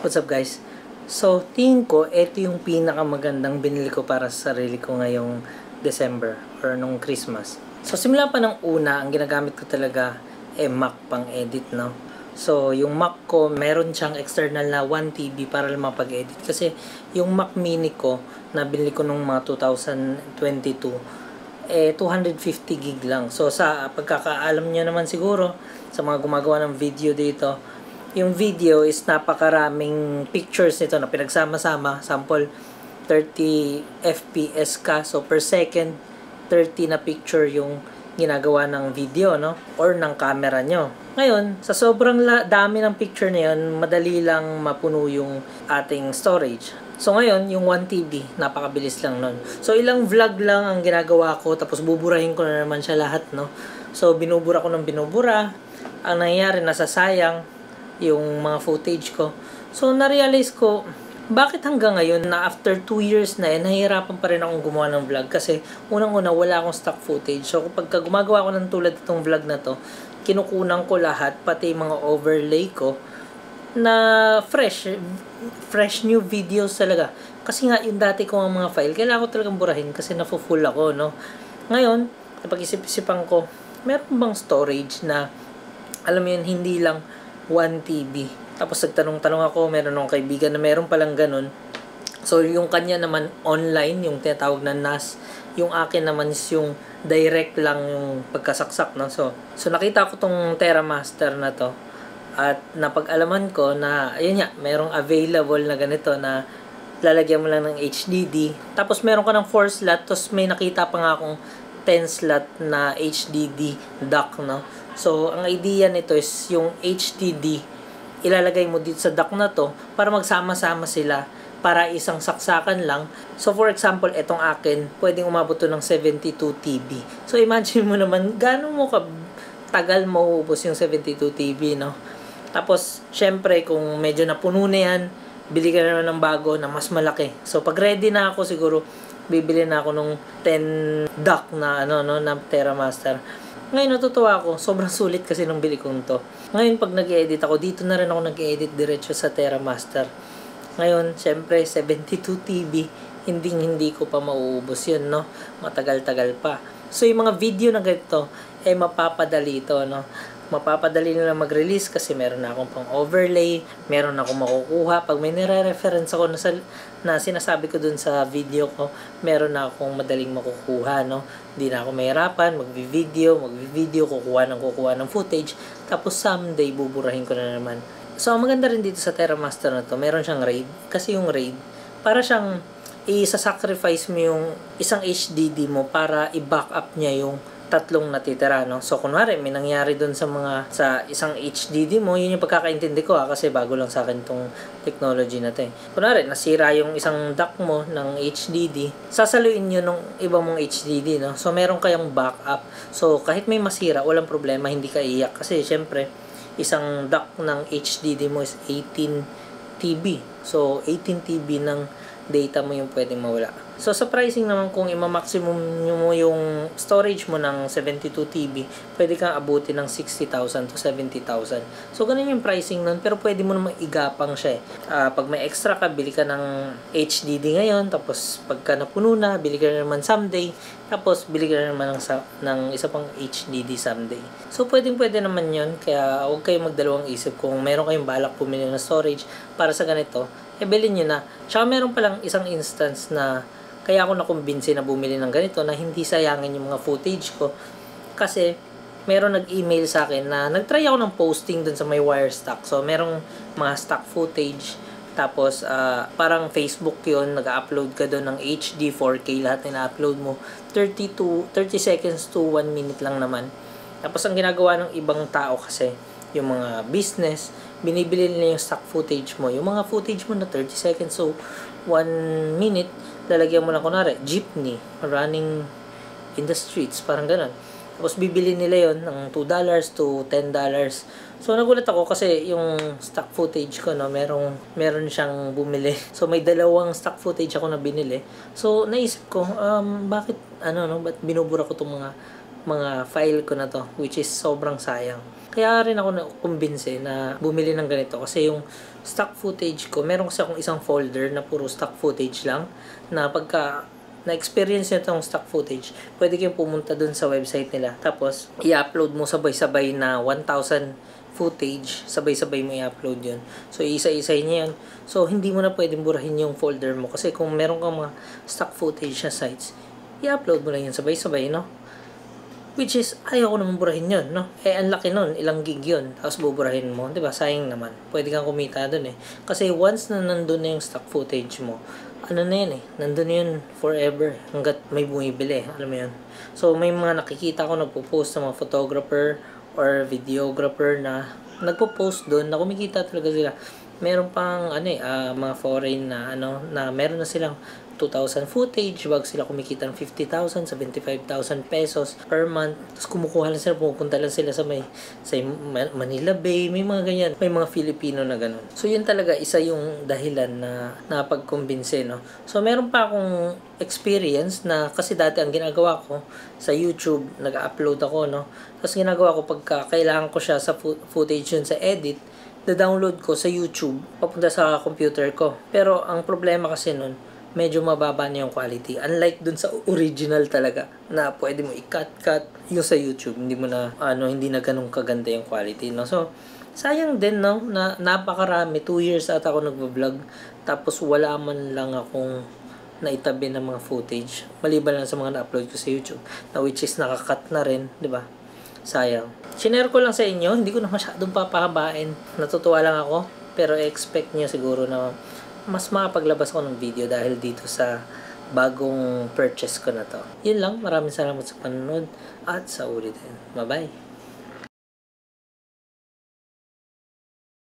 What's up guys? So, tingin ko, ito yung pinakamagandang binili ko para sa sarili ko ngayong December or nung Christmas. So, simula pa ng una, ang ginagamit ko talaga Mac pang edit, no? So, yung Mac ko, meron siyang external na 1TB para lang mapag-edit. Kasi, yung Mac mini ko, na binili ko nung mga 2022, 250 gig lang. So, sa pagkakaalam nyo naman siguro, sa mga gumagawa ng video dito, yung video is napakaraming pictures nito na pinagsama-sama. Sample, 30 FPS ka. So, per second, 30 na picture yung ginagawa ng video, no? Or ng camera nyo. Ngayon, sa sobrang dami ng picture na yun, madali lang mapuno yung ating storage. So, ngayon, yung 1TB, napakabilis lang nun. So, ilang vlog lang ang ginagawa ko, tapos buburahin ko na naman siya lahat, no? So, binubura ko ng binubura. Ang nangyayari, nasasayang yung mga footage ko. So, na-realize ko, bakit hanggang ngayon, na after 2 years na nahihirapan pa rin akong gumawa ng vlog kasi unang-una, wala akong stock footage. So, kapag gumagawa ko ng tulad itong vlog na to, kinukunan ko lahat, pati mga overlay ko, na fresh new videos talaga. Kasi nga, yung dati ko mga file, kailangan ko talagang burahin kasi na-full ako, no? Ngayon, napag-isip-isipan ko, meron bang storage na, alam mo yun, hindi lang 1TB. Tapos nagtanong-tanong ako, meron akong kaibigan na meron palang ganun. So, yung kanya naman online, yung tinatawag na NAS. Yung akin naman is yung direct lang yung pagkasaksak, no? So nakita ko tong TerraMaster na to. At napag-alaman ko na, ayun nga, merong available na ganito na lalagyan mo lang ng HDD. Tapos meron ka ng 4 slot, tapos may nakita pa nga akong 10 slot na HDD dock, no? So, ang idea nito is yung HDD, ilalagay mo dito sa dock na to para magsama-sama sila para isang saksakan lang. So, for example, etong akin, pwedeng umabot to ng 72TB. So, imagine mo naman, gano'n mo tagal mauubos yung 72TB, no? Tapos, syempre, kung medyo napuno na yan, bili ka na ng bago na mas malaki. So, pag ready na ako, siguro, bibili na ako nung 10 dock na, na TerraMaster. Ngayon natutuwa ako, sobrang sulit kasi nung bili kong to. Ngayon pag nag-edit ako, dito na rin ako nag-edit diretso sa TerraMaster. Ngayon, syempre 72TB, hindi ko pa mauubos yun, no? Matagal-tagal pa. So yung mga video na ganito, mapapadali ito, no? Mapapadali nila mag-release kasi meron na akong pang overlay, meron na akong makukuha. Pag may nire-reference ako na sinasabi ko dun sa video ko, meron na akong madaling makukuha, no? Hindi na ako mahirapan, mag-video, kukuha ng footage, tapos someday buburahin ko na naman. So, ang maganda rin dito sa TerraMaster na to, meron siyang RAID. Kasi yung RAID, para siyang isa-sacrifice mo yung isang HDD mo para i-backup niya yung tatlong natitira, no? So, kunwari, may nangyari dun sa isang HDD mo, yun yung pagkakaintindi ko, kasi bago lang sa akin tong technology na to, Kunwari, nasira yung isang dock mo ng HDD, sasaluin yun ng iba mong HDD, no? So, meron kayong backup. So, kahit may masira, walang problema, hindi ka iyak. Kasi, syempre, isang dock ng HDD mo is 18TB. So, 18TB ng data mo yung pwedeng mawala. So, sa pricing naman, kung ima-maximum mo yung storage mo ng 72TB, pwede kang abutin ng 60,000 to 70,000. So, ganun yung pricing nun, pero pwede mo namang igapang siya. Pag may extra ka, bili ka ng HDD ngayon, tapos pagka napuno na, bili ka na naman someday, tapos bili ka na naman ng isa pang HDD someday. So, pwede naman yun, kaya huwag kayong magdalawang isip kung meron kayong balak pumili ng storage para sa ganito, bilhin nyo na. Tsaka meron palang isang instance na kaya ako nakumbinsi na bumili ng ganito na hindi sayangin yung mga footage ko. Kasi meron nag-email sa akin na nag-try ako ng posting dun sa may wire stock. So merong mga stock footage. Tapos parang Facebook yun, nag-upload ka dun ng HD 4K, lahat na na-upload mo. 30 seconds to 1 minute lang naman. Tapos ang ginagawa ng ibang tao kasi, yung mga business, binibili nila yung stock footage mo. Yung mga footage mo na 30 seconds, so 1 minute, lalagyan mo lang kunwari, jeepney, running in the streets, parang ganun. Tapos bibili nila yon ng $2 to $10. So nagulat ako kasi yung stock footage ko, no, meron siyang bumili. So may dalawang stock footage ako na binili. So naisip ko, bakit ba't binubura ko tong mga mga file ko na to, which is sobrang sayang. Kaya rin ako na-convince na bumili ng ganito kasi yung stock footage ko, meron kasi akong isang folder na puro stock footage lang, na pagka na-experience nyo itong stock footage, pwede kayong pumunta dun sa website nila. Tapos, i-upload mo sabay-sabay na 1,000 footage, sabay-sabay mo i-upload yun. So, isa-isay niya yun. So, hindi mo na pwedeng burahin yung folder mo. Kasi kung meron kang mga stock footage na sites, i-upload mo lang yun sabay-sabay, no? Which is, ayaw ko naman burahin yun, no? Ang laki nun, ilang gig yun. Tapos buburahin mo, diba? Sayang naman. Pwede kang kumita dun Kasi once na nandun na yung stock footage mo, ano na yun nandun na yun forever. Hanggat may bumibili, alam mo yun. So, may mga nakikita ko nagpo-post ng mga photographer or videographer na nagpo-post dun na kumikita talaga sila. Meron pang, mga foreign na, na meron na silang 2,000 footage, wag sila kumikita ng 50,000, 75,000 pesos per month. Tapos kumukuha lang sila, pupunta lang sila sa Manila Bay, may mga ganyan. May mga Filipino na ganun. So, yun talaga, isa yung dahilan na napagkumbinse, no? So, meron pa akong experience na, kasi dati ang ginagawa ko sa YouTube, nag-upload ako, no? Tapos ginagawa ko pagka kailangan ko siya sa footage yun sa edit, na-download ko sa YouTube, papunta sa computer ko. Pero, ang problema kasi nun, medyo mababa na yung quality. Unlike dun sa original talaga, na pwede mo i-cut yung sa YouTube, hindi mo na, hindi na ganun kaganda yung quality, no? So, sayang din, no? Na napakarami, 2 years ata ako nagvo-vlog, tapos wala man lang akong naitabi ng mga footage, maliban lang sa mga na-upload ko sa YouTube, na which is nakakat na rin, di ba? Sayang. Shinare ko lang sa inyo, hindi ko na masyadong papahabain. Natutuwa lang ako, pero expect niyo siguro na mas makapaglabas ako ng video dahil dito sa bagong purchase ko na to. Yun lang, maraming salamat sa panonood at sa ulitin. Bye-bye!